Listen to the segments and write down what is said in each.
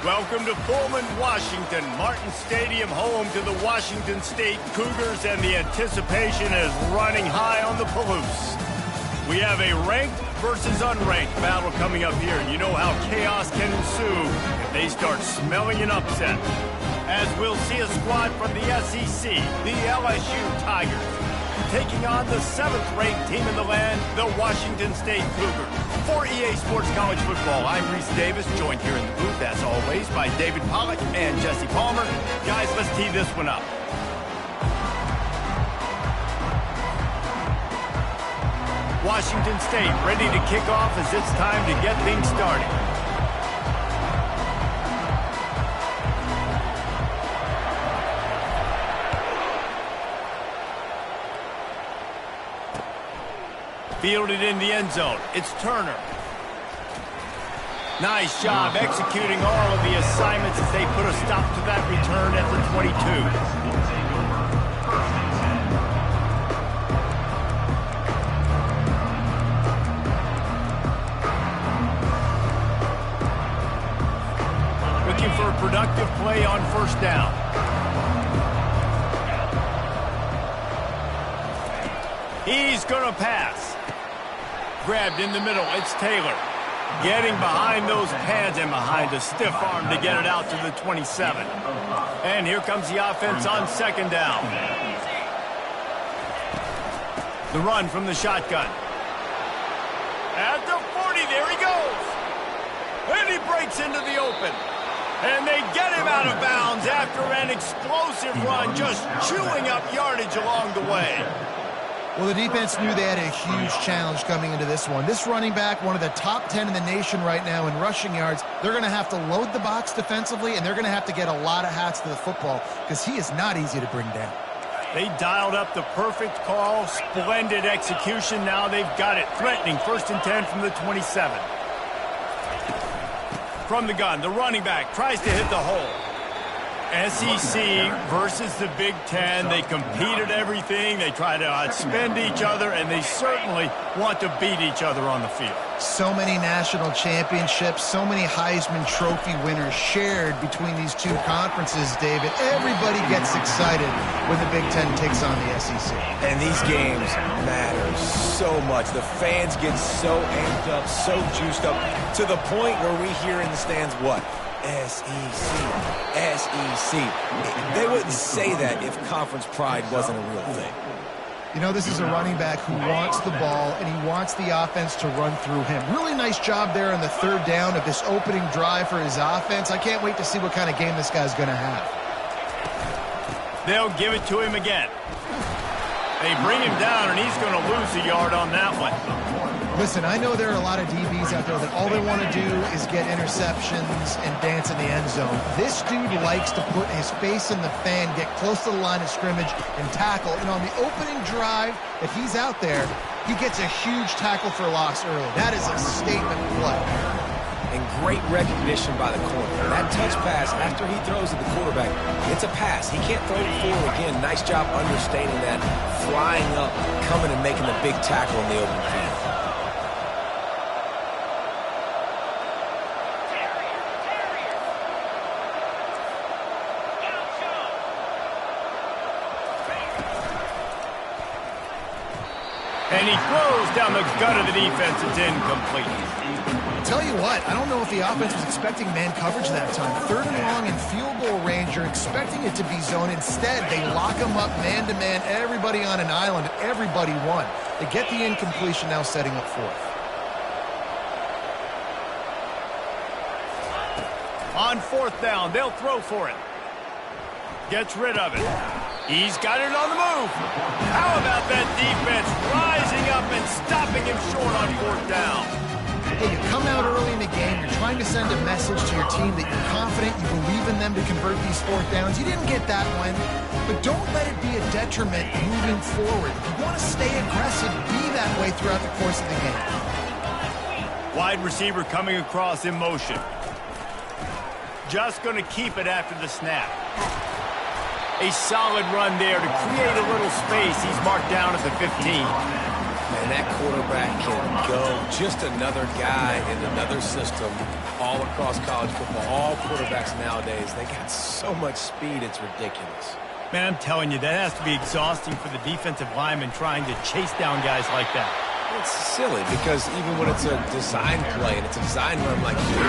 Welcome to Pullman, Washington. Martin Stadium, home to the Washington State Cougars, and the anticipation is running high on the Palouse. We have a ranked versus unranked battle coming up here. You know how chaos can ensue if they start smelling an upset. As we'll see a squad from the SEC, the LSU Tigers, taking on the 7th-ranked team in the land, the Washington State Cougars. For EA Sports College Football, I'm Reese Davis, joined here in the booth, as always, by David Pollack and Jesse Palmer. Guys, let's tee this one up. Washington State ready to kick off as it's time to get things started. Fielded in the end zone. It's Turner. Nice job executing all of the assignments as they put a stop to that return at the 22. Looking for a productive play on first down. He's going to pass. Grabbed in the middle, it's Taylor. Getting behind those pads and behind a stiff arm to get it out to the 27. And here comes the offense on second down. The run from the shotgun. At the 40, there he goes. And he breaks into the open. And they get him out of bounds after an explosive run, just chewing up yardage along the way. Well, the defense knew they had a huge challenge coming into this one. This running back, one of the top 10 in the nation right now in rushing yards, they're going to have to load the box defensively, and they're going to have to get a lot of hats to the football because he is not easy to bring down. They dialed up the perfect call, splendid execution. Now they've got it. Threatening 1st and 10 from the 27. From the gun, the running back tries to hit the hole. SEC versus the Big Ten. They compete at everything. They try to outspend each other, and they certainly want to beat each other on the field. So many national championships, so many Heisman Trophy winners shared between these two conferences, David. Everybody gets excited when the Big Ten takes on the SEC. And these games matter so much. The fans get so amped up, so juiced up, to the point where we hear in the stands what? SEC. They wouldn't say that if conference pride wasn't a real thing. You know, this is a running back who wants the ball, and he wants the offense to run through him. Really nice job there on the 3rd down of this opening drive for his offense. I can't wait to see what kind of game this guy's going to have. They'll give it to him again. They bring him down, and he's going to lose a yard on that one. Listen, I know there are a lot of DBs out there that all they want to do is get interceptions and dance in the end zone. This dude likes to put his face in the fan, get close to the line of scrimmage, and tackle. And on the opening drive, if he's out there, he gets a huge tackle for loss early. That is a statement play. And great recognition by the corner. That touch pass after he throws at the quarterback, it's a pass. He can't throw it forward again. Nice job understanding that, flying up, coming and making the big tackle in the open field. And he throws down the gut of the defense. It's incomplete. Tell you what, I don't know if the offense was expecting man coverage that time. 3rd and long in field goal range. You're expecting it to be zone. Instead, they lock them up man-to-man, everybody on an island, and everybody won. They get the incompletion, now setting up 4th. On 4th down, they'll throw for it. Gets rid of it. He's got it on the move. How about that defense rising up and stopping him short on 4th down? Hey, you come out early in the game, you're trying to send a message to your team that you're confident, you believe in them to convert these 4th downs. You didn't get that one, but don't let it be a detriment moving forward. If you want to stay aggressive, be that way throughout the course of the game. Wide receiver coming across in motion. Just going to keep it after the snap. A solid run there to create a little space. He's marked down at the 15. Man, that quarterback can go. Just another guy in another system all across college football. All quarterbacks nowadays, they got so much speed, it's ridiculous. Man, I'm telling you, that has to be exhausting for the defensive lineman trying to chase down guys like that. It's silly because even when it's a design play and it's a design run like here,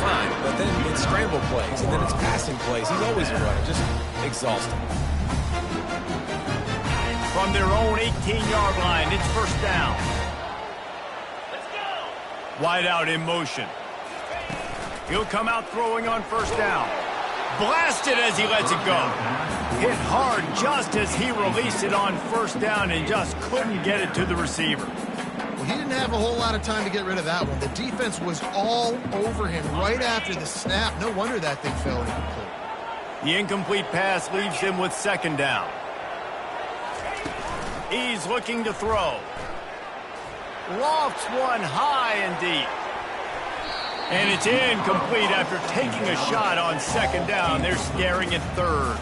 fine. But then it's scramble plays and then it's passing plays. He's always a runner. Just exhausting. From their own 18-yard line, it's first down. Let's go. Wide out in motion. He'll come out throwing on first down. Blasted as he lets it go. Hit hard just as he released it on first down and just couldn't get it to the receiver. Well, he didn't have a whole lot of time to get rid of that one. The defense was all over him right after the snap. No wonder that thing fell incomplete. The incomplete pass leaves him with second down. He's looking to throw. Lofts one high and deep. And it's incomplete after taking a shot on second down. They're staring at third.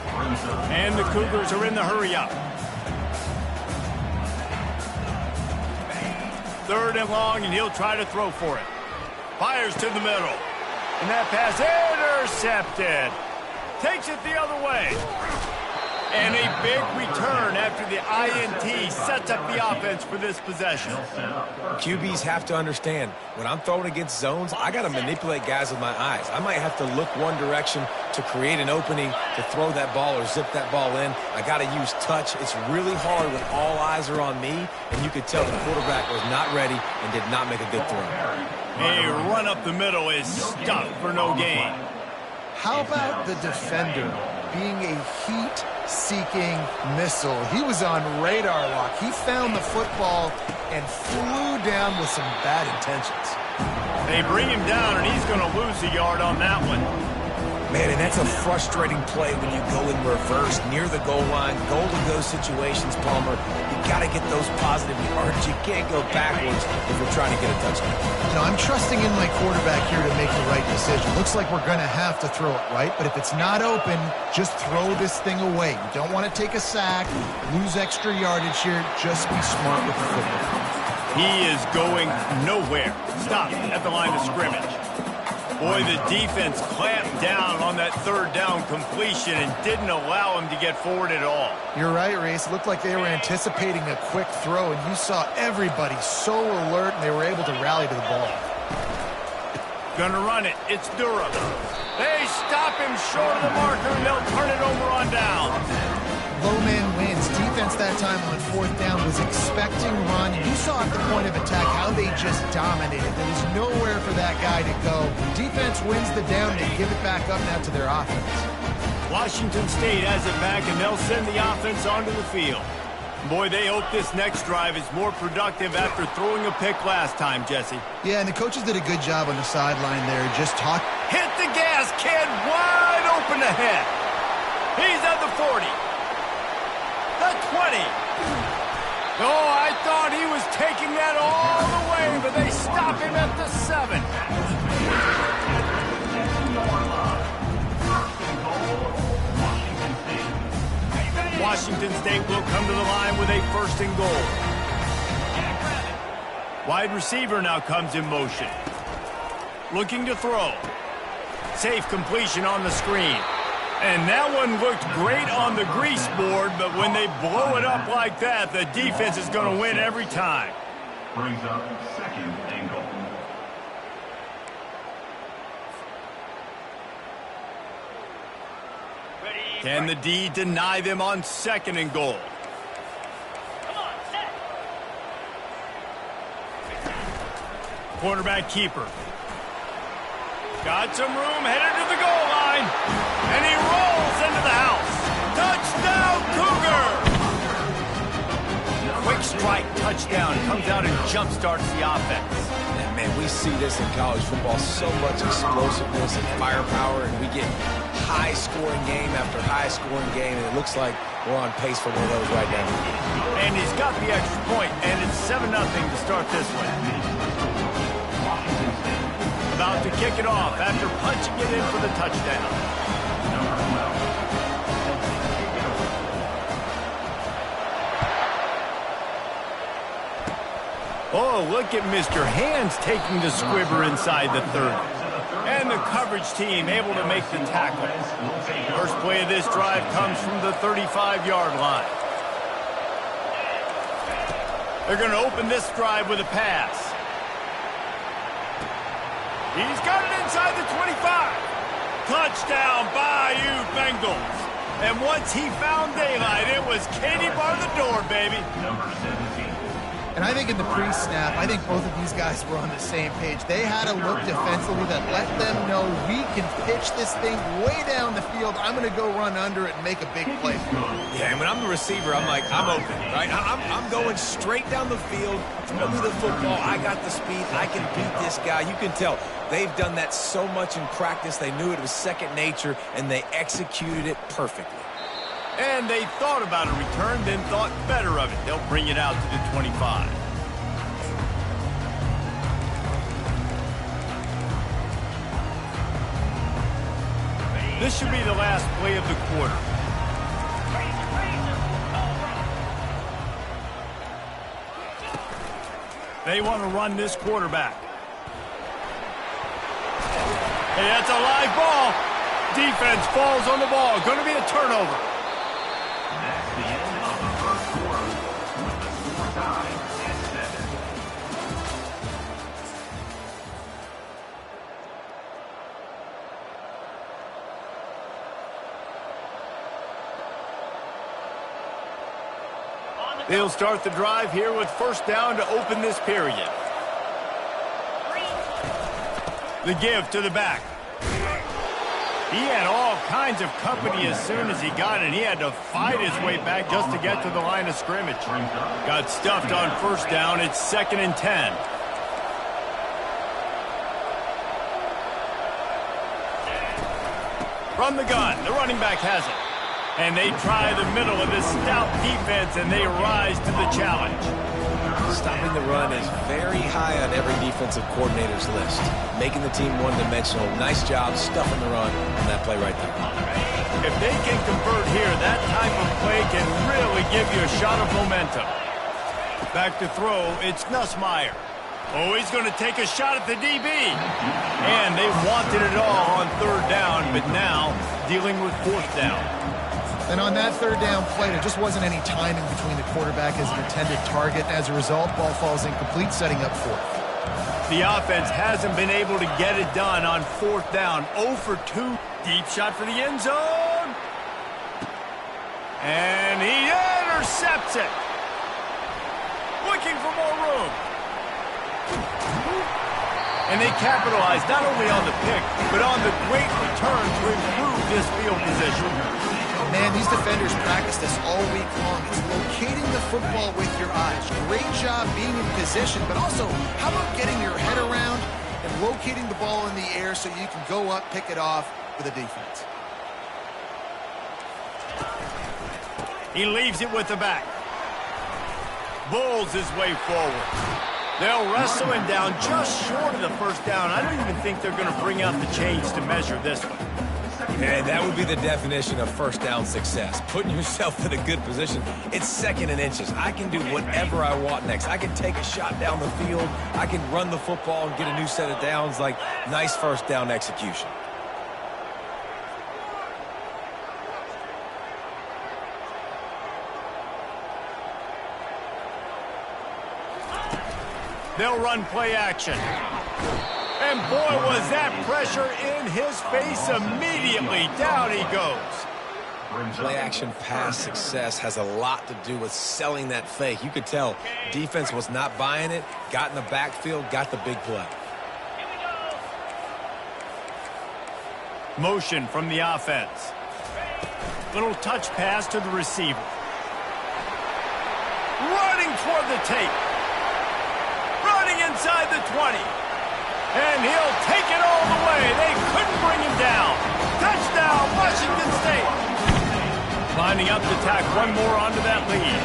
And the Cougars are in the hurry-up. Third and long, and he'll try to throw for it. Fires to the middle. And that pass intercepted. Takes it the other way. And a big return after the INT sets up the offense for this possession. QBs have to understand, when I'm throwing against zones, I got to manipulate guys with my eyes. I might have to look one direction to create an opening to throw that ball or zip that ball in. I got to use touch. It's really hard when all eyes are on me, and you could tell the quarterback was not ready and did not make a good throw. A run up the middle is stuffed for no gain. How about the defender being a heat-seeking missile? He was on radar lock. He found the football and flew down with some bad intentions. They bring him down, and he's going to lose a yard on that one. Man, and that's a frustrating play when you go in reverse near the goal line. Goal-to-go situations, Palmer. You got to get those positive yards. You can't go backwards if you're trying to get a touchdown. You know, I'm trusting in my quarterback here to make the right decision. Looks like we're going to have to throw it right, but if it's not open, just throw this thing away. You don't want to take a sack, lose extra yardage here. Just be smart with the football. He is going nowhere. Stop at the line of scrimmage. Boy, the defense clamped down on that third down completion and didn't allow him to get forward at all. You're right, Reese. It looked like they were anticipating a quick throw, and you saw everybody so alert, and they were able to rally to the ball. Gonna run it. It's Durham. They stop him short of the marker, and they'll turn it over on down. Low man wins. Defense that time on fourth down was expecting run. You saw at the point of attack how they just dominated. There was nowhere for that guy to go. Defense wins the down. They give it back up now to their offense. Washington State has it back, and they'll send the offense onto the field. Boy, they hope this next drive is more productive after throwing a pick last time, Jesse. Yeah, and the coaches did a good job on the sideline there. Just talk. Hit the gas, kid. Wide open ahead. He's at the 40. The 20. Oh, I thought he was taking that all the way, but they stop him at the 7. Washington State will come to the line with a first and goal. Wide receiver now comes in motion. Looking to throw. Safe completion on the screen. And that one looked great on the grease board, but when they blow it up like that, the defense is going to win every time. Brings up second and goal. Can the D deny them on second and goal? Quarterback keeper. Got some room, headed to the goal line. And he rolls into the house. Touchdown, Cougar! Quick strike touchdown. Comes out and jump-starts the offense. And man, we see this in college football. So much explosiveness and firepower, and we get high-scoring game after high-scoring game, and it looks like we're on pace for one of those right now. And he's got the extra point, and it's 7-0 to start this one. About to kick it off after punching it in for the touchdown. Oh, look at Mr. Hands taking the squibber inside the 30. And the coverage team able to make the tackle. First play of this drive comes from the 35-yard line. They're going to open this drive with a pass. He's got it inside the 25. Touchdown, Bayou Bengals. And once he found daylight, it was Katie bar the door, baby. Number 17. And I think in the pre-snap, I think both of these guys were on the same page. They had a look defensively that let them know we can pitch this thing way down the field. I'm going to go run under it and make a big play. Yeah, and when I'm the receiver, I'm like, I'm open, right? I'm going straight down the field. Throw me the football. I got the speed. I can beat this guy. You can tell they've done that so much in practice. They knew it was second nature, and they executed it perfectly. And they thought about a return, then thought better of it. They'll bring it out to the 25. This should be the last play of the quarter. They want to run this quarterback. Hey, that's a live ball. Defense falls on the ball. Going to be a turnover. That's the end of the first quarter with the score tied at 7. They'll start the drive here with first down to open this period. The give to the back. He had all kinds of company as soon as he got it. He had to fight his way back just to get to the line of scrimmage. Got stuffed on first down. It's 2nd and 10. From the gun, the running back has it. And they try the middle of this stout defense, and they rise to the challenge. Stopping the run is very high on every defensive coordinator's list. Making the team one-dimensional. Nice job stuffing the run on that play right there. If they can convert here, that type of play can really give you a shot of momentum. Back to throw, it's Nussmeier. Oh, he's going to take a shot at the DB. And they wanted it all on third down, but now dealing with fourth down. And on that third down play, there just wasn't any timing between the quarterback as an intended target. As a result, ball falls incomplete, setting up fourth. The offense hasn't been able to get it done on fourth down. 0 for 2. Deep shot for the end zone. And he intercepts it. Looking for more room. And they capitalize not only on the pick, but on the great return to improve this field position. Man, these defenders practice this all week long. It's locating the football with your eyes. Great job being in position, but also, how about getting your head around and locating the ball in the air so you can go up, pick it off with a defense. He leaves it with the back. Bulls his way forward. They'll wrestle him down just short of the first down. I don't even think they're going to bring out the chains to measure this one. And that would be the definition of first down success. Putting yourself in a good position. It's 2nd and inches. I can do whatever I want next. I can take a shot down the field. I can run the football and get a new set of downs. Like, nice first down execution. They'll run play action. And boy, was that pressure in his face immediately. Down he goes. Play action pass success has a lot to do with selling that fake. You could tell defense was not buying it, got in the backfield, got the big play. Motion from the offense. Little touch pass to the receiver. Running toward the tape. Running inside the 20. And he'll take it all the way. They couldn't bring him down. Touchdown, Washington State. Lining up to tack one more onto that lead.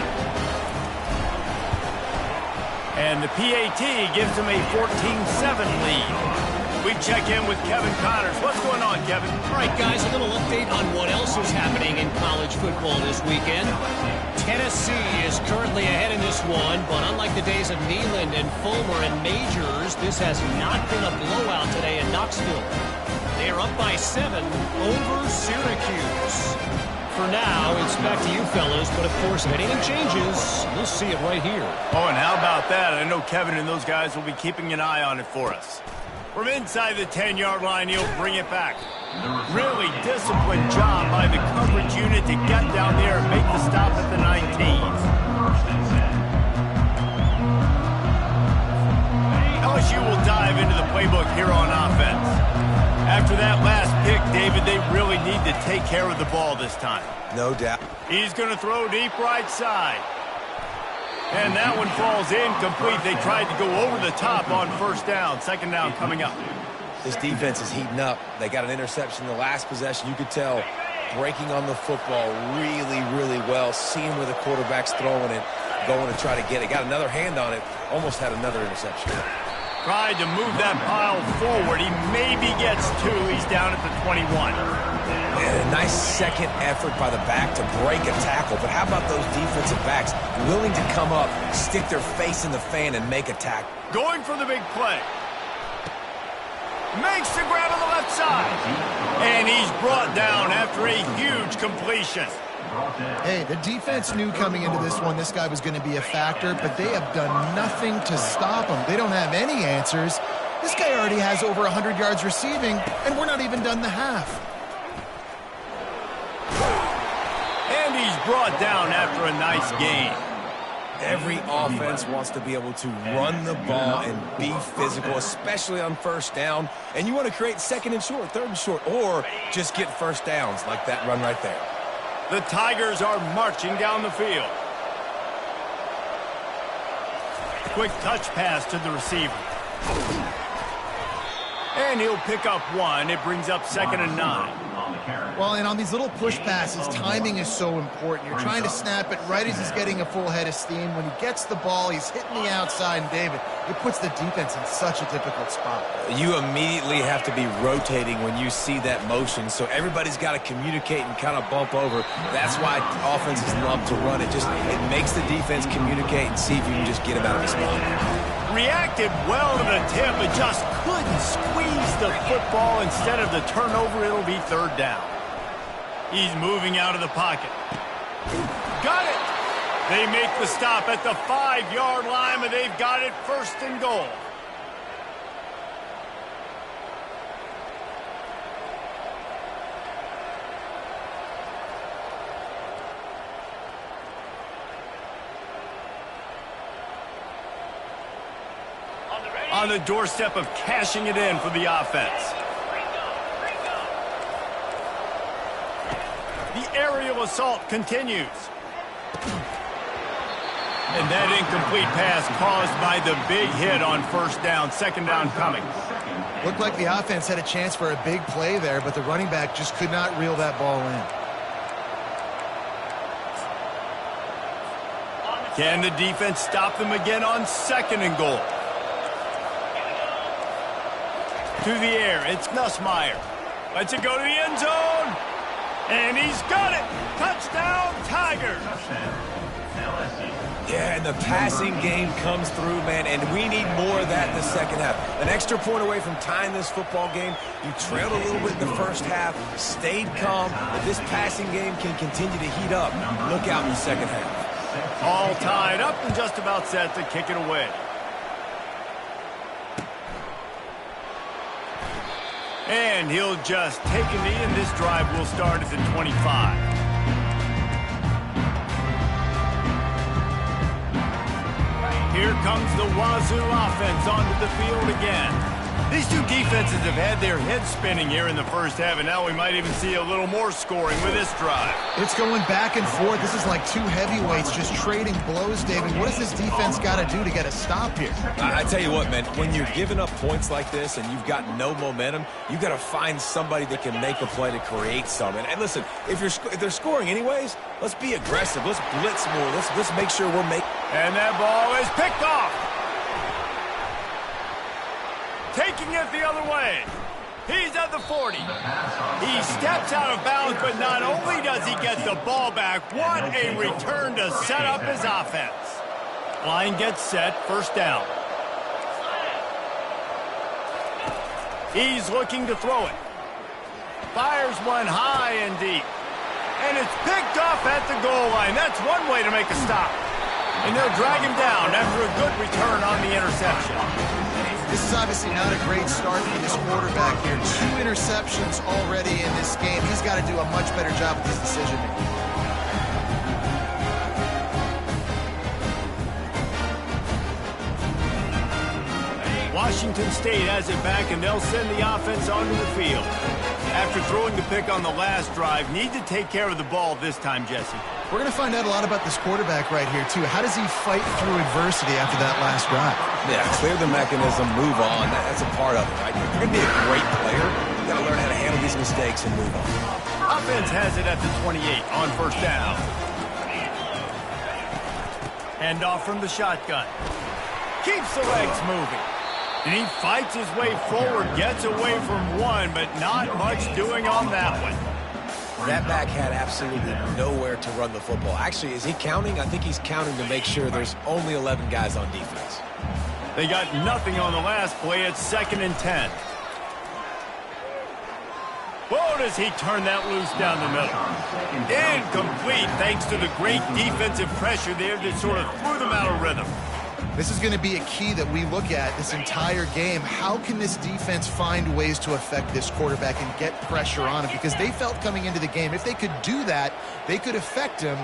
And the PAT gives him a 14-7 lead. We check in with Kevin Connors. What's going on, Kevin? All right, guys, a little update on what else is happening in college football this weekend. Tennessee is is currently ahead in this one, but unlike the days of Neyland and Fulmer and Majors, this has not been a blowout today in Knoxville. They are up by 7 over Syracuse. For now, it's back to you fellas, but of course, if anything changes, we'll see it right here. Oh, and how about that? I know Kevin and those guys will be keeping an eye on it for us. From inside the 10-yard line, he'll bring it back. Really disciplined job by the coverage unit to get down there and make the stop at the 19. LSU will dive into the playbook here on offense. After that last pick, David, they really need to take care of the ball this time. No doubt. He's going to throw deep right side. And that one falls incomplete. They tried to go over the top on first down. Second down coming up. This defense is heating up. They got an interception in the last possession. You could tell breaking on the football really, really well. Seeing where the quarterback's throwing it, going to try to get it. Got another hand on it. Almost had another interception. Tried to move that pile forward. He maybe gets 2. He's down at the 21. And a nice second effort by the back to break a tackle. But how about those defensive backs willing to come up, stick their face in the fan, and make a tackle? Going for the big play. Makes the grab on the left side. And he's brought down after a huge completion. Hey, the defense knew coming into this one this guy was going to be a factor, but they have done nothing to stop him. They don't have any answers. This guy already has over 100 yards receiving, and we're not even done the half. And he's brought down after a nice gain. Every offense wants to be able to run the ball and be physical, especially on first down. And you want to create second and short, third and short, or just get first downs like that run right there. The Tigers are marching down the field. Quick touch pass to the receiver. And he'll pick up 1. It brings up 2nd and 9. Well, and on these little push passes, timing is so important. You're trying to snap it right as he's getting a full head of steam. When he gets the ball, he's hitting the outside, and David, it puts the defense in such a difficult spot. You immediately have to be rotating when you see that motion, so everybody's got to communicate and kind of bump over. That's why offenses love to run it. It makes the defense communicate and see if you can just get him out of the spot. Reacted well to the tip, but just couldn't squeeze the football. Instead of the turnover, it'll be 3rd down. He's moving out of the pocket. Got it! They make the stop at the 5-yard line, but they've got it 1st and goal. On the doorstep of cashing it in for the offense. The aerial assault continues. And that incomplete pass caused by the big hit on first down. 2nd down coming. Looked like the offense had a chance for a big play there, but the running back just could not reel that ball in. Can the defense stop them again on 2nd and goal? To the air, it's Nussmeier. Lets it go to the end zone. And he's got it. Touchdown, Tigers. Yeah, and the passing game comes through, man, and we need more of that in the second half. An extra point away from tying this football game. You trailed a little bit in the first half, stayed calm. If this passing game can continue to heat up, look out in the second half. All tied up and just about set to kick it away. And he'll just take a knee, and this drive will start at the 25. Here comes the Wazoo offense onto the field again. These two defenses have had their heads spinning here in the first half, and now we might even see a little more scoring with this drive. It's going back and forth. This is like two heavyweights just trading blows, David. What does this defense got to do to get a stop here? I tell you what, man, when you're giving up points like this and you've got no momentum, you got to find somebody that can make a play to create some. And listen, if they're scoring anyways, let's be aggressive. Let's blitz more. Let's make sure we're making. And that ball is picked off. Taking it the other way. He's at the 40. He steps out of bounds, but not only does he get the ball back, what a return to set up his offense. Line gets set, first down. He's looking to throw it. Fires one high and deep. And it's picked off at the goal line. That's one way to make a stop. And they'll drag him down after a good return on the interception. This is obviously not a great start for this quarterback here. 2 interceptions already in this game. He's got to do a much better job with his decision-making. Washington State has it back, and they'll send the offense onto the field. After throwing the pick on the last drive, need to take care of the ball this time, Jesse. We're going to find out a lot about this quarterback right here, too. How does he fight through adversity after that last drive? Yeah, clear the mechanism, move on. That's a part of it, right? If you're going to be a great player, you've got to learn how to handle these mistakes and move on. Offense has it at the 28 on first down. Hand off from the shotgun. Keeps the legs moving. And he fights his way forward, gets away from one, but not much doing on that one. That back had absolutely nowhere to run the football. Actually, is he counting? I think he's counting to make sure there's only 11 guys on defense. They got nothing on the last play. It's 2nd and 10. Whoa, does he turn that loose down the middle? Incomplete, thanks to the great defensive pressure there that sort of threw them out of rhythm. This is going to be a key that we look at this entire game. How can this defense find ways to affect this quarterback and get pressure on him? Because they felt coming into the game, if they could do that, they could affect him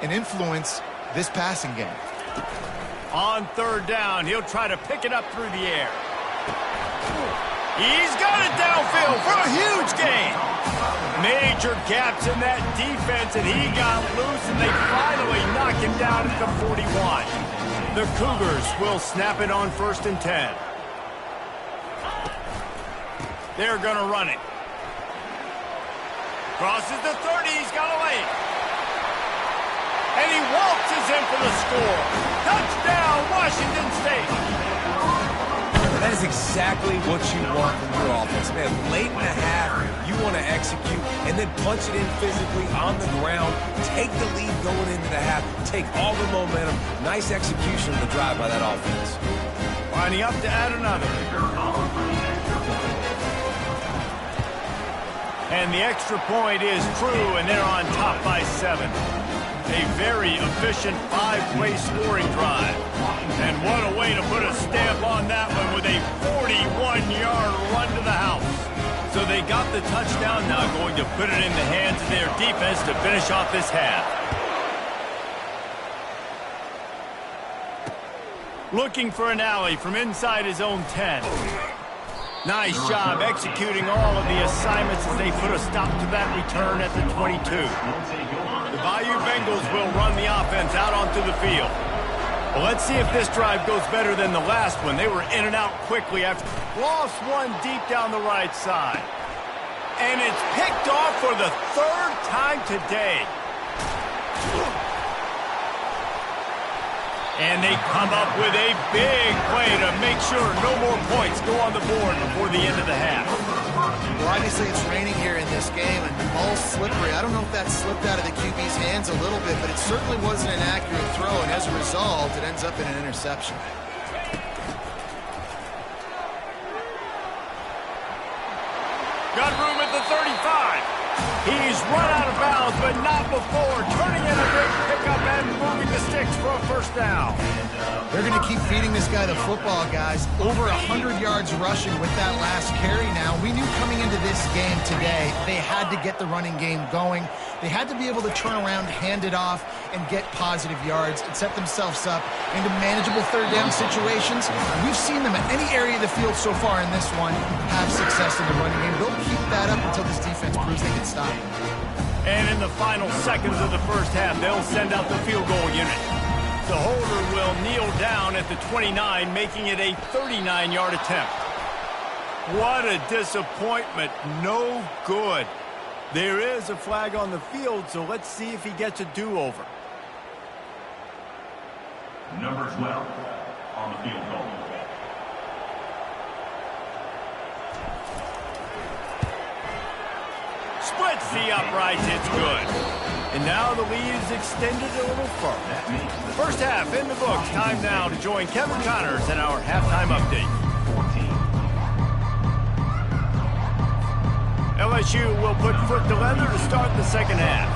and influence this passing game. On third down, he'll try to pick it up through the air. He's got it downfield for a huge gain. Major gaps in that defense, and he got loose, and they finally knock him down at the 41. The Cougars will snap it on 1st and 10. They're going to run it. Crosses the 30. He's got a lane. And he waltzes in for the score. Touchdown, Washington State. That is exactly what you want from your offense, man. Late in the half, you want to execute and then punch it in physically on the ground. Take the lead going into the half. Take all the momentum. Nice execution of the drive by that offense. Lining up to add another. And the extra point is true, and they're on top by 7. A very efficient 5-play scoring drive. And what a way to put a stamp on that one with a 41-yard run to the house. So they got the touchdown, now going to put it in the hands of their defense to finish off this half. Looking for an alley from inside his own 10. Nice job executing all of the assignments as they put a stop to that return at the 22. The Bayou Bengals will run the offense out onto the field. Well, let's see if this drive goes better than the last one. They were in and out quickly after lost one deep down the right side. And it's picked off for the 3rd time today. And they come up with a big play to make sure no more points go on the board before the end of the half. Well, obviously it's raining here in this game, and the ball's slippery. I don't know if that slipped out of the QB's hands a little bit, but it certainly wasn't an accurate throw, and as a result, it ends up in an interception. Got room at the 35. He's run out of bounds, but not before turning in a big pickup and moving the sticks for a first down. They're going to keep feeding this guy the football, guys. Over 100 yards rushing with that last carry now. We knew coming into this game today, they had to get the running game going. They had to be able to turn around, hand it off, and get positive yards and set themselves up into manageable third down situations. We've seen them at any area of the field so far in this one have success in the running game. They'll keep that up until this defense proves they can stop it. And in the final seconds of the first half, they'll send out the field goal unit. The holder will kneel down at the 29, making it a 39-yard attempt. What a disappointment. No good. There is a flag on the field, so let's see if he gets a do-over. Number 12 on the field goal. Gets the uprights. It's good. And now the lead is extended a little further. First half in the books. Time now to join Kevin Connors in our halftime update. 14. LSU will put foot to leather to start the second half.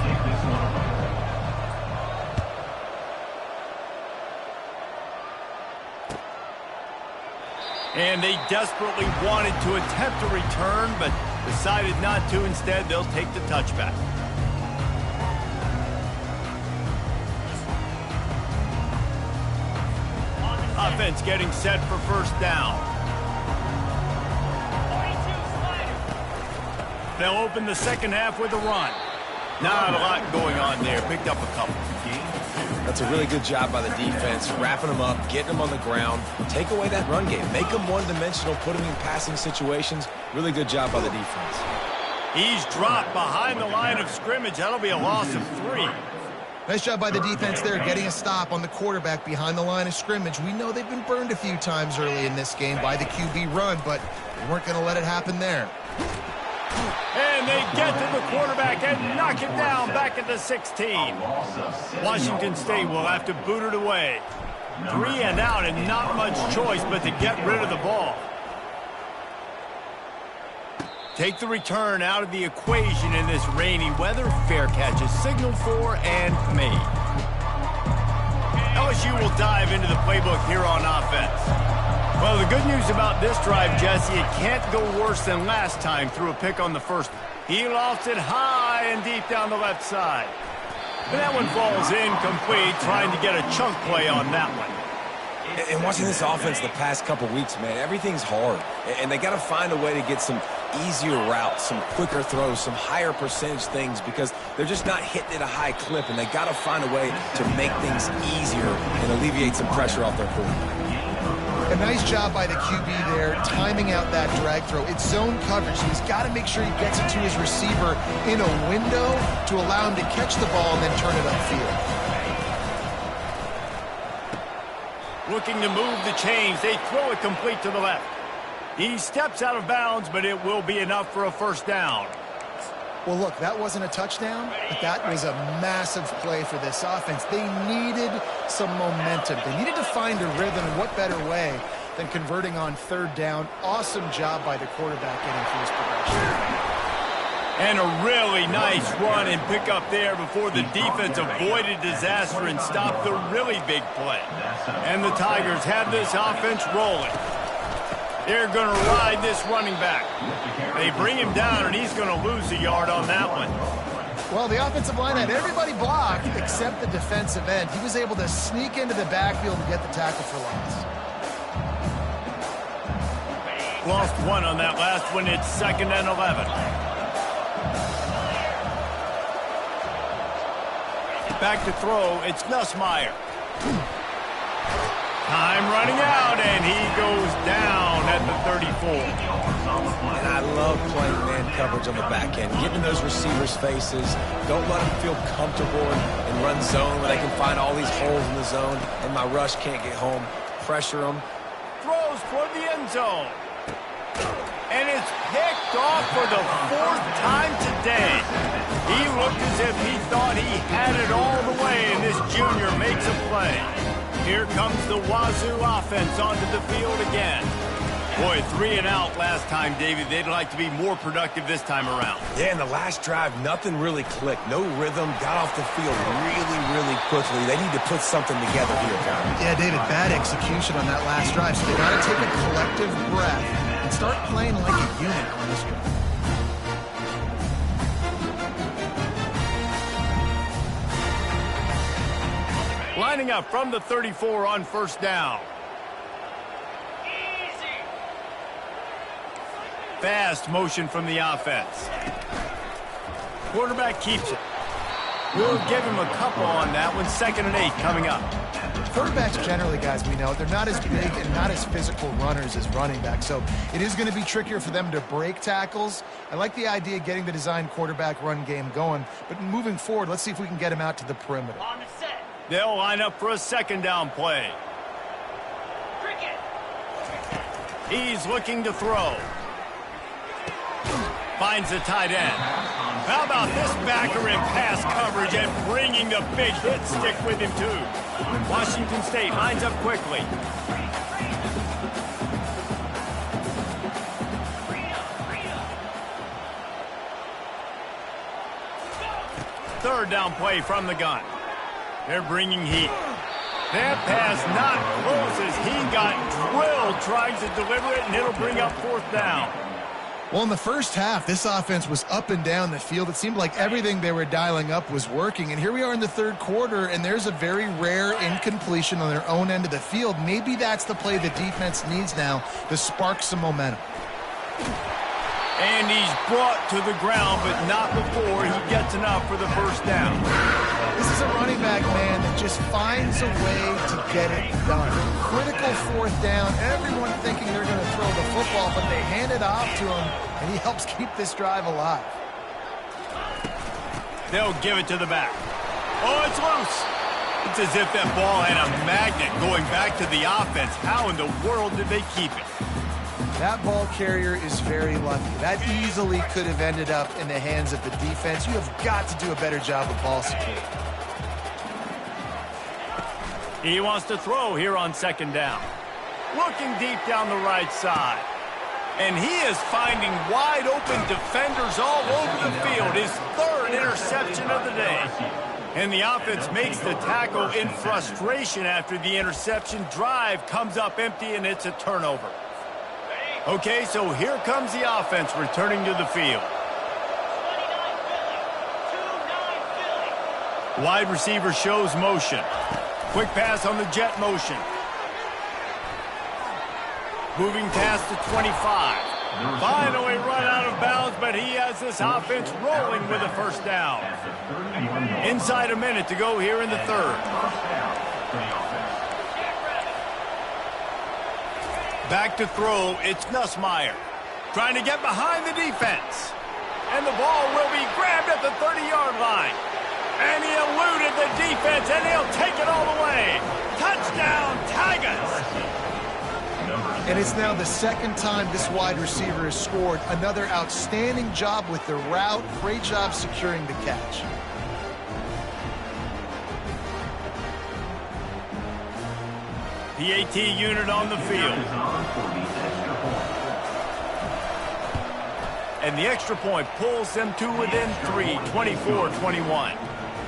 And they desperately wanted to attempt a return, but decided not to. Instead, they'll take the touchback. Offense getting set for first down. They'll open the second half with a run. Not a lot going on there. Picked up a couple. That's a really good job by the defense, wrapping them up, getting them on the ground. Take away that run game. Make them one-dimensional, put them in passing situations. Really good job by the defense. He's dropped behind the line of scrimmage. That'll be a loss of 3. Nice job by the defense there, getting a stop on the quarterback behind the line of scrimmage. We know they've been burned a few times early in this game by the QB run, but they weren't going to let it happen there. And they get to the quarterback and knock it down back at the 16. Washington State will have to boot it away. 3 and out and not much choice but to get rid of the ball. Take the return out of the equation in this rainy weather. Fair catch is signaled for and made. LSU will dive into the playbook here on offense. Well, the good news about this drive, Jesse, it can't go worse than last time through a pick on the first. He lofts it high and deep down the left side. And that one falls incomplete, trying to get a chunk play on that one. And watching this offense the past couple weeks, man, everything's hard. And they got to find a way to get some easier routes, some quicker throws, some higher percentage things because they're just not hitting at a high clip, and they got to find a way to make things easier and alleviate some pressure off their quarterback. A nice job by the QB there, timing out that drag throw. It's zone coverage, so he's got to make sure he gets it to his receiver in a window to allow him to catch the ball and then turn it upfield. Looking to move the chains. They throw it complete to the left. He steps out of bounds, but it will be enough for a first down. Well, look, that wasn't a touchdown, but that was a massive play for this offense. They needed some momentum. They needed to find a rhythm, and what better way than converting on third down. Awesome job by the quarterback getting through his progression. And a really nice run and pick up there before the defense avoided disaster and stopped the really big play. And the Tigers have this offense rolling. They're going to ride this running back. They bring him down, and he's going to lose a yard on that one. Well, the offensive line had everybody blocked except the defensive end. He was able to sneak into the backfield and get the tackle for loss. Lost 1 on that last one. It's 2nd and 11. Back to throw. It's Nussmeier. Time running out, and he goes down at the 34. And I love playing man coverage on the back end, getting those receivers' faces. Don't let them feel comfortable and run zone where they can find all these holes in the zone, and my rush can't get home. Pressure them. Throws toward the end zone. And it's picked off for the 4th time today. He looked as if he thought he had it all the way, and this junior makes a play. Here comes the Wazoo offense onto the field again. Boy, 3 and out last time, David. They'd like to be more productive this time around. Yeah, in the last drive, nothing really clicked. No rhythm, got off the field really quickly. They need to put something together here, guys. Yeah, David, bad execution on that last drive, so they got to take a collective breath and start playing like a unit on this one. Lining up from the 34 on first down. Fast motion from the offense. Quarterback keeps it. We'll give him a couple on that one. 2nd and 8 coming up. Quarterbacks generally, guys, we know, they're not as big and not as physical runners as running backs, so it is going to be trickier for them to break tackles. I like the idea of getting the design quarterback run game going, but moving forward, let's see if we can get him out to the perimeter. They'll line up for a 2nd down play. He's looking to throw. Finds the tight end. How about this backer in pass coverage and bringing the big hit stick with him, too. Washington State lines up quickly. Third down play from the gun. They're bringing heat. That pass not close as he got drilled trying to deliver it, and it'll bring up fourth down. Well, in the first half, this offense was up and down the field. It seemed like everything they were dialing up was working. And here we are in the third quarter, and there's a very rare incompletion on their own end of the field. Maybe that's the play the defense needs now to spark some momentum. And he's brought to the ground, but not before he gets enough for the first down. This is a running back, man, that just finds a way to get it done. Critical fourth down, everyone thinking they're going to throw the football, but they hand it off to him, and he helps keep this drive alive. They'll give it to the back. Oh, it's loose. It's as if that ball had a magnet going back to the offense. How in the world did they keep it? That ball carrier is very lucky. That easily could have ended up in the hands of the defense. You have got to do a better job of ball security. He wants to throw here on second down. Looking deep down the right side. And he is finding wide open defenders all over the field. His third interception of the day. And the offense makes the tackle in frustration after the interception. Drive comes up empty, and it's a turnover. Okay, so here comes the offense returning to the field. Wide receiver shows motion. Quick pass on the jet motion. Moving past the 25. Finally run out of bounds, but he has this offense rolling with a first down. Inside a minute to go here in the third. Back to throw, it's Nussmeier. Trying to get behind the defense. And the ball will be grabbed at the 30-yard line. And he eluded the defense, and he'll take it all the way. Touchdown, Tigers! And it's now the second time this wide receiver has scored. Another outstanding job with the route. Great job securing the catch. PAT unit on the field. And the extra point pulls them to within 3, 24-21.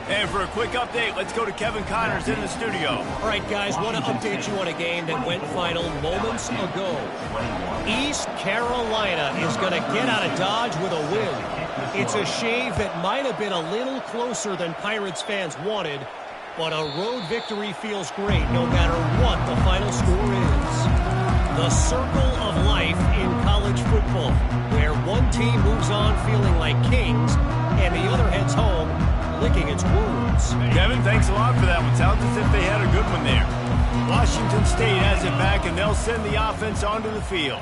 And for a quick update, let's go to Kevin Connors in the studio. All right, guys, want to update you on a game that went final moments ago. East Carolina is going to get out of Dodge with a win. It's a shave that might have been a little closer than Pirates fans wanted, but a road victory feels great no matter what the final score is. The circle of life in college football, where one team moves on feeling like kings and the other heads home licking its wounds. Kevin, thanks a lot for that one. Sounds as if they had a good one there. Washington State has it back, and they'll send the offense onto the field.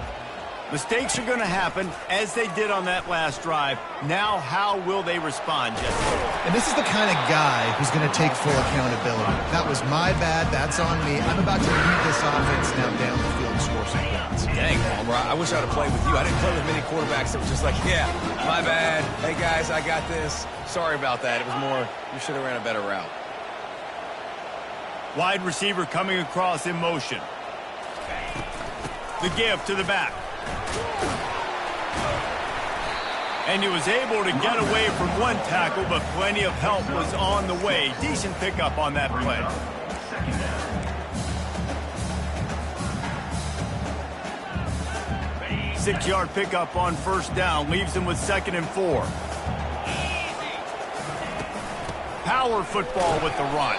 Mistakes are going to happen, as they did on that last drive. Now, how will they respond, Jesse? And this is the kind of guy who's going to take full accountability. That was my bad. That's on me. I'm about to lead this offense now down the field and score some points. Dang, Palmer, I wish I'd have played with you. I didn't play with many quarterbacks that was just like, yeah, my bad. Hey, guys, I got this. Sorry about that. It was more, you should have ran a better route. Wide receiver coming across in motion. The give to the back. And he was able to get away from one tackle, but plenty of help was on the way. Decent pickup on that play. 6-yard pickup on first down. Leaves him with 2nd and 4. Power football with the run.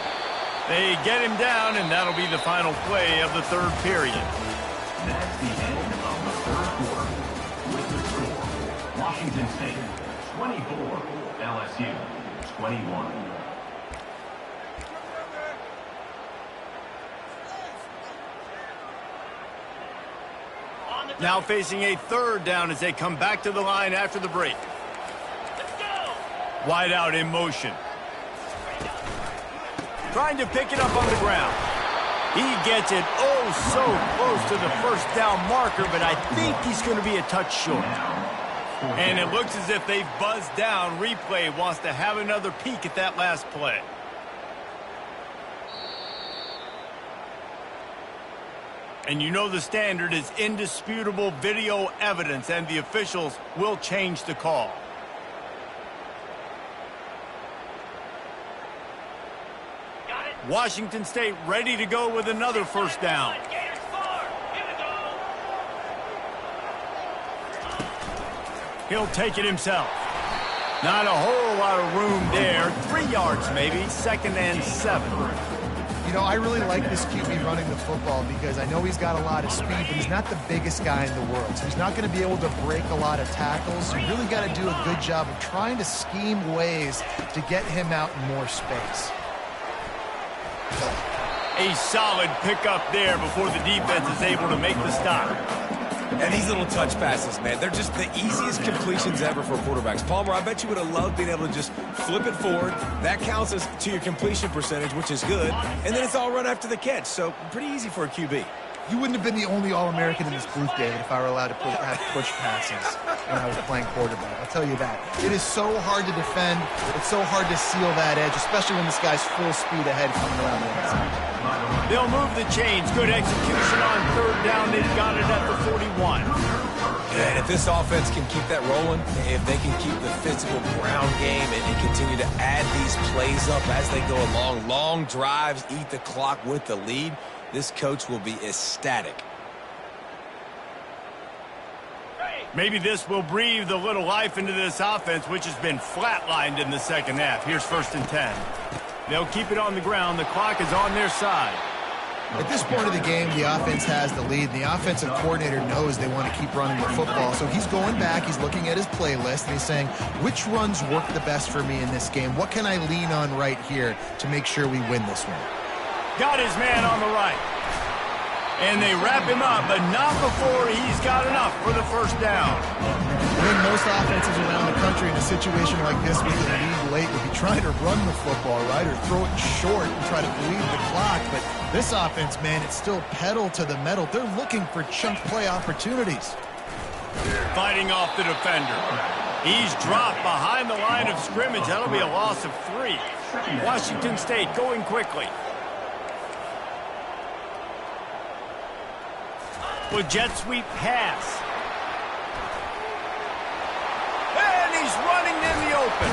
They get him down, and that'll be the final play of the third period. That's the end of the third quarter. With the score, Washington State 24, LSU 21. Now facing a third down as they come back to the line after the break. Wide out in motion. Trying to pick it up on the ground. He gets it so close to the first down marker, but I think he's going to be a touch short. And it looks as if they've buzzed down. Replay wants to have another peek at that last play. And you know the standard is indisputable video evidence, and the officials will change the call. Washington State ready to go with another first down. He'll take it himself. Not a whole lot of room there. 3 yards maybe, 2nd and 7. You know, I really like this QB running the football because I know he's got a lot of speed, but he's not the biggest guy in the world. So he's not going to be able to break a lot of tackles. You really got to do a good job of trying to scheme ways to get him out in more space. A solid pickup there before the defense is able to make the stop. And these little touch passes, man, they're just the easiest completions ever for quarterbacks. Palmer, I bet you would have loved being able to just flip it forward. That counts as to your completion percentage, which is good. And then it's all run after the catch, so pretty easy for a QB. You wouldn't have been the only All-American in this booth, David, if I were allowed to have push passes when I was playing quarterback. I'll tell you that. It is so hard to defend. It's so hard to seal that edge, especially when this guy's full speed ahead coming around the inside. They'll move the chains. Good execution on 3rd down. They've got it at the 41. And if this offense can keep that rolling, if they can keep the physical ground game and continue to add these plays up as they go along, long drives, eat the clock with the lead, this coach will be ecstatic. Maybe this will breathe a little life into this offense, which has been flatlined in the 2nd half. Here's 1st and 10. They'll keep it on the ground. The clock is on their side. At this point of the game, the offense has the lead. The offensive coordinator knows they want to keep running the football. So he's going back, he's looking at his playlist, and he's saying, which runs work the best for me in this game? What can I lean on right here to make sure we win this one? Got his man on the right. And they wrap him up, but not before he's got enough for the 1st down. I think most offenses around the country in a situation like this with the lead late would be trying to run the football, right, or throw it short and try to bleed the clock. But this offense, man, it's still pedal to the metal. They're looking for chunk play opportunities. Fighting off the defender. He's dropped behind the line of scrimmage. That'll be a loss of 3. Washington State going quickly. With jet sweep pass. And he's running in the open.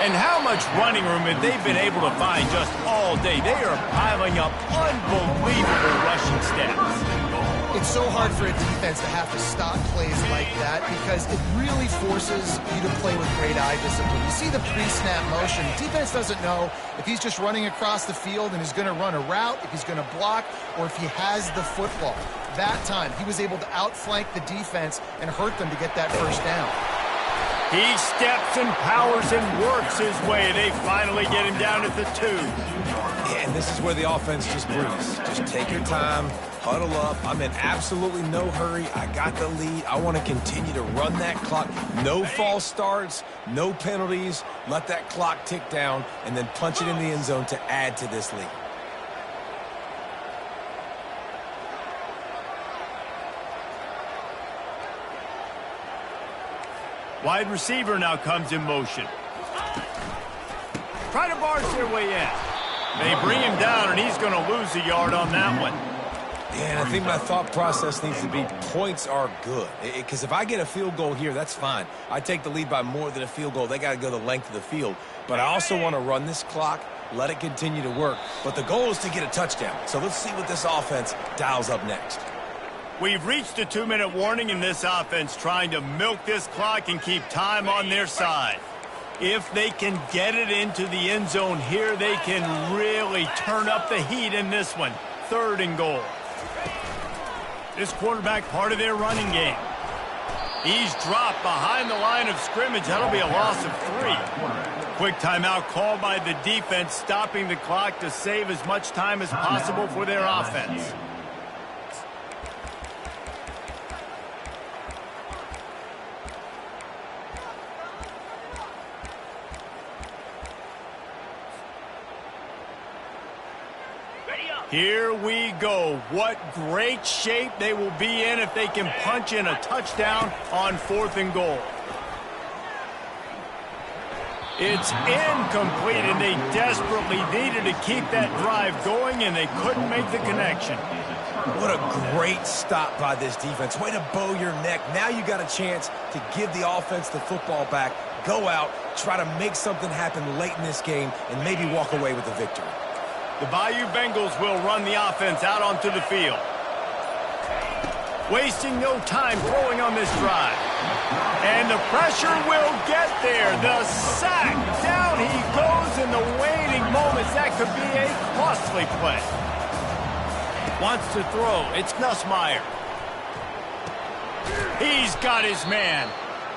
And how much running room have they been able to find just all day? They are piling up unbelievable rushing stats. It's so hard for a defense to have to stop plays like that because it really forces you to play with great eye discipline. You see the pre-snap motion. Defense doesn't know if he's just running across the field and he's going to run a route, if he's going to block, or if he has the football. That time, he was able to outflank the defense and hurt them to get that 1st down. He steps and powers and works his way. They finally get him down at the 2. Yeah, and this is where the offense just breathes. Just take your time, huddle up. I'm in absolutely no hurry. I got the lead. I want to continue to run that clock. No false starts, no penalties. Let that clock tick down, and then punch it in the end zone to add to this lead. Wide receiver now comes in motion. Try to barge their way in. They bring him down, and he's going to lose a yard on that one. Yeah, I think my thought process needs to be points are good. Because if I get a field goal here, that's fine. I take the lead by more than a field goal. They got to go the length of the field. But I also want to run this clock, let it continue to work. But the goal is to get a touchdown. So let's see what this offense dials up next. We've reached a 2-minute warning in this offense, trying to milk this clock and keep time on their side. If they can get it into the end zone here, they can really turn up the heat in this one. 3rd and goal. This quarterback part of their running game. He's dropped behind the line of scrimmage. That'll be a loss of 3. Quick timeout called by the defense, stopping the clock to save as much time as possible for their offense. Here we go. What great shape they will be in if they can punch in a touchdown on 4th and goal. It's incomplete, and they desperately needed to keep that drive going, and they couldn't make the connection. What a great stop by this defense. Way to bow your neck. Now you got a chance to give the offense the football back, go out, try to make something happen late in this game, and maybe walk away with the victory. The Bayou Bengals will run the offense out onto the field. Wasting no time throwing on this drive. And the pressure will get there. The sack. Down he goes in the waning moments. That could be a costly play. Wants to throw. It's Nussmeier. He's got his man.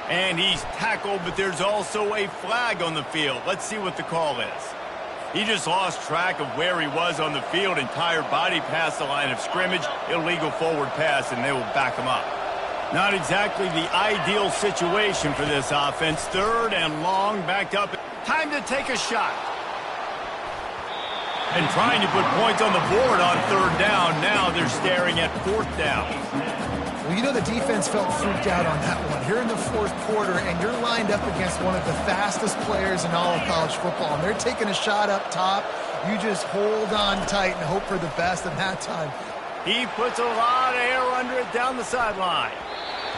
And he's tackled, but there's also a flag on the field. Let's see what the call is. He just lost track of where he was on the field. Entire body past the line of scrimmage. Illegal forward pass, and they will back him up. Not exactly the ideal situation for this offense. Third and long, backed up. Time to take a shot. And trying to put points on the board on third down. Now they're staring at fourth down. Well, you know the defense felt freaked out on that one. Here in the fourth quarter, and you're lined up against one of the fastest players in all of college football, and they're taking a shot up top. You just hold on tight and hope for the best in that time. He puts a lot of air under it down the sideline.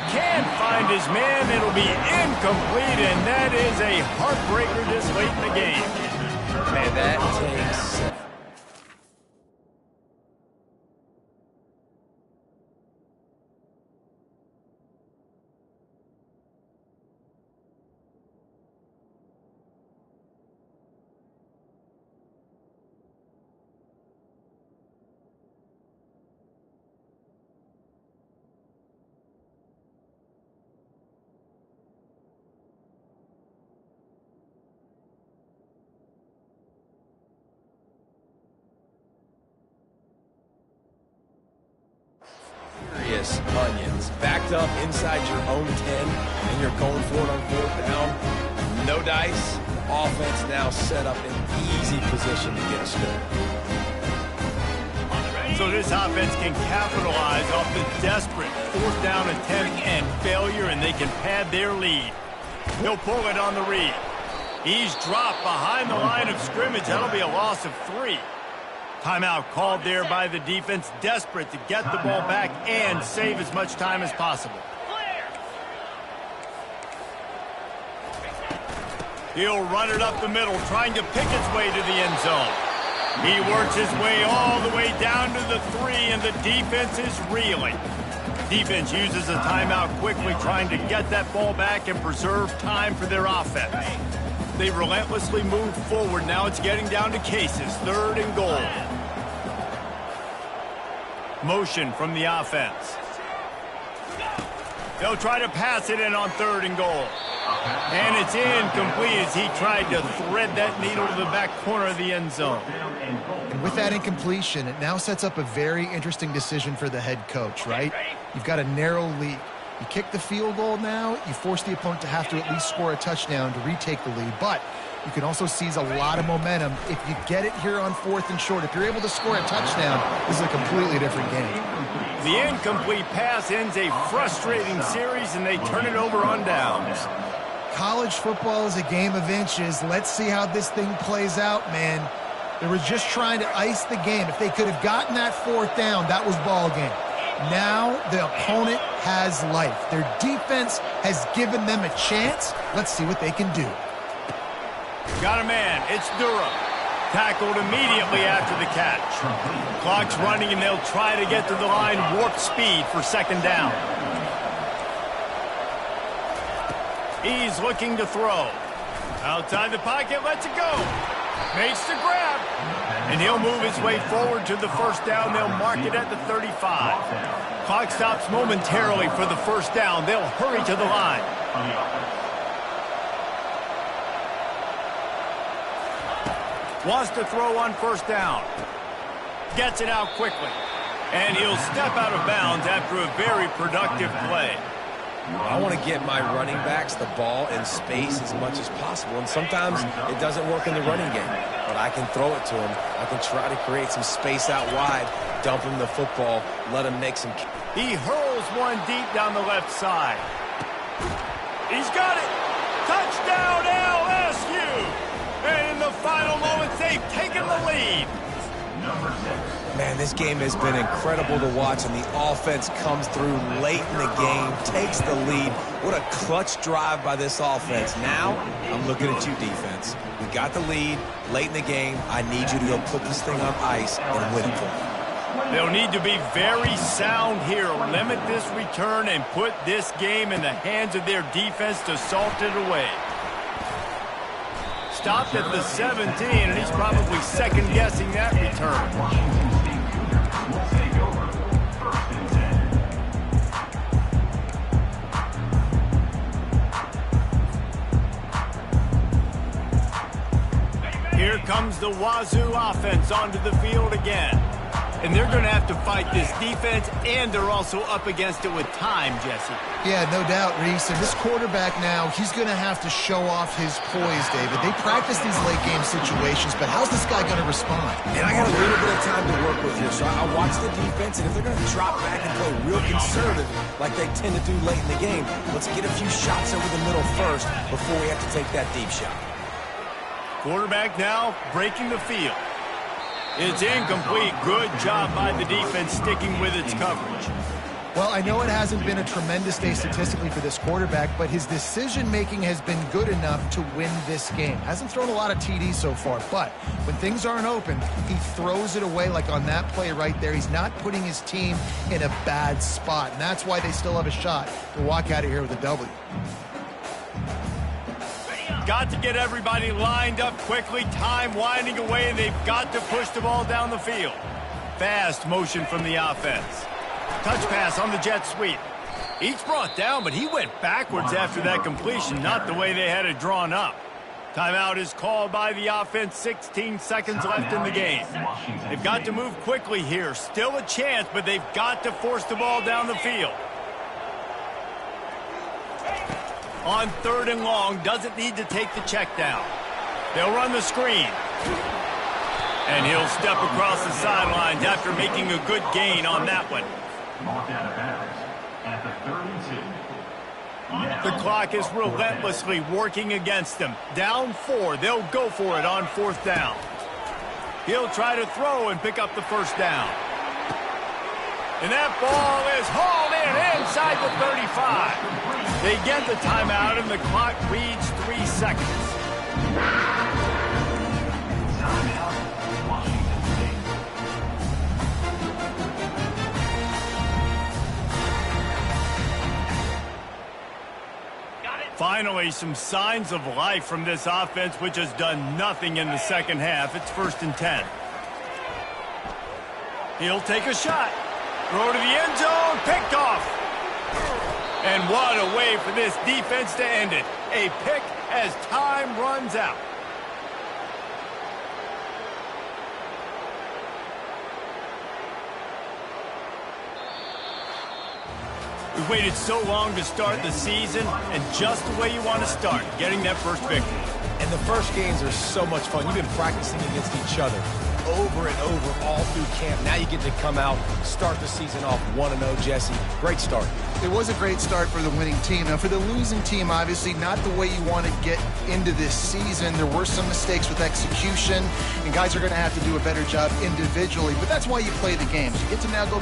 Can't find his man. It'll be incomplete, and that is a heartbreaker this late in the game. Man, that takes... onions. Backed up inside your own 10, and you're going for it on fourth down. No dice. Offense now set up in easy position to get a score. So this offense can capitalize off the desperate fourth down attempt and failure, and they can pad their lead. He'll pull it on the read. He's dropped behind the line of scrimmage. That'll be a loss of 3. Timeout called there by the defense, desperate to get the ball back and save as much time as possible. He'll run it up the middle, trying to pick its way to the end zone. He works his way all the way down to the 3, and the defense is reeling. Defense uses a timeout quickly, trying to get that ball back and preserve time for their offense. They relentlessly move forward. Now it's getting down to cases. Third and goal. Motion from the offense. They'll try to pass it in on third and goal. And it's incomplete as he tried to thread that needle to the back corner of the end zone. And with that incompletion, it now sets up a very interesting decision for the head coach, right? You've got a narrow lead. You kick the field goal now, you force the opponent to have to at least score a touchdown to retake the lead. But you can also seize a lot of momentum if you get it here on fourth and short. If you're able to score a touchdown, this is a completely different game. The incomplete pass ends a frustrating series, and they turn it over on downs. College football is a game of inches. Let's see how this thing plays out, man. They were just trying to ice the game. If they could have gotten that fourth down, that was ball game. Now the opponent has life. Their defense has given them a chance. Let's see what they can do. Got a man. It's Durham. Tackled immediately after the catch. Clock's running, and they'll try to get to the line. Warp speed for second down. He's looking to throw. Outside the pocket, lets it go. Makes the grab. And he'll move his way forward to the first down. They'll mark it at the 35. Clock stops momentarily for the first down. They'll hurry to the line. Wants to throw on first down. Gets it out quickly. And he'll step out of bounds after a very productive play. I want to get my running backs the ball in space as much as possible, and sometimes it doesn't work in the running game, but I can throw it to him. I can try to create some space out wide, dump him the football, let him make some... He hurls one deep down the left side. He's got it! Touchdown, LSU! in the final moments, they've taken the lead. Number 6. Man, this game has been incredible to watch, and the offense comes through late in the game, takes the lead. What a clutch drive by this offense. Now, I'm looking at you, defense. We got the lead late in the game. I need you to go put this thing on ice and win it for me. They'll need to be very sound here. Limit this return and put this game in the hands of their defense to salt it away. Stopped at the 17, and he's probably second-guessing that return. Washington State Cougars will take over 1st and 10. Here comes the Wazoo offense onto the field again. And they're going to have to fight this defense, and they're also up against it with time, Jesse. Yeah, no doubt, Reese. And this quarterback now, he's going to have to show off his poise, David. They practice these late-game situations, but how's this guy going to respond? And I got a little bit of time to work with here, so I watch the defense, and if they're going to drop back and play real conservative like they tend to do late in the game, let's get a few shots over the middle first before we have to take that deep shot. Quarterback now breaking the field. It's incomplete. Good job by the defense sticking with its coverage. Well, I know it hasn't been a tremendous day statistically for this quarterback, but his decision-making has been good enough to win this game. Hasn't thrown a lot of TDs so far, but when things aren't open, he throws it away like on that play right there. He's not putting his team in a bad spot, and that's why they still have a shot to walk out of here with a W. Got to get everybody lined up quickly. Time winding away, and they've got to push the ball down the field. Fast motion from the offense. Touch pass on the jet sweep. Each brought down, but he went backwards after that completion, not the way they had it drawn up. Timeout is called by the offense. 16 seconds left in the game. They've got to move quickly here. Still a chance, but they've got to force the ball down the field. On 3rd and long, doesn't need to take the check down. They'll run the screen. And he'll step across the sidelines after making a good gain on that one. Marked out of bounds at the 32. The clock is relentlessly working against them. Down 4, they'll go for it on 4th down. He'll try to throw and pick up the 1st down. And that ball is hauled in inside the 35. They get the timeout, and the clock reads 3 seconds. Timeout, Washington State. Finally, some signs of life from this offense, which has done nothing in the second half. It's 1st and 10. He'll take a shot. Throw to the end zone, picked off. And what a way for this defense to end it. A pick as time runs out. We waited so long to start the season, and just the way you want to start, getting that first victory. And the first games are so much fun. You've been practicing against each other over and over all through camp. Now you get to come out, start the season off 1-0, Jesse. Great start. It was a great start for the winning team. Now, for the losing team, obviously, not the way you want to get into this season. There were some mistakes with execution, and guys are going to have to do a better job individually. But that's why you play the games. You get to now go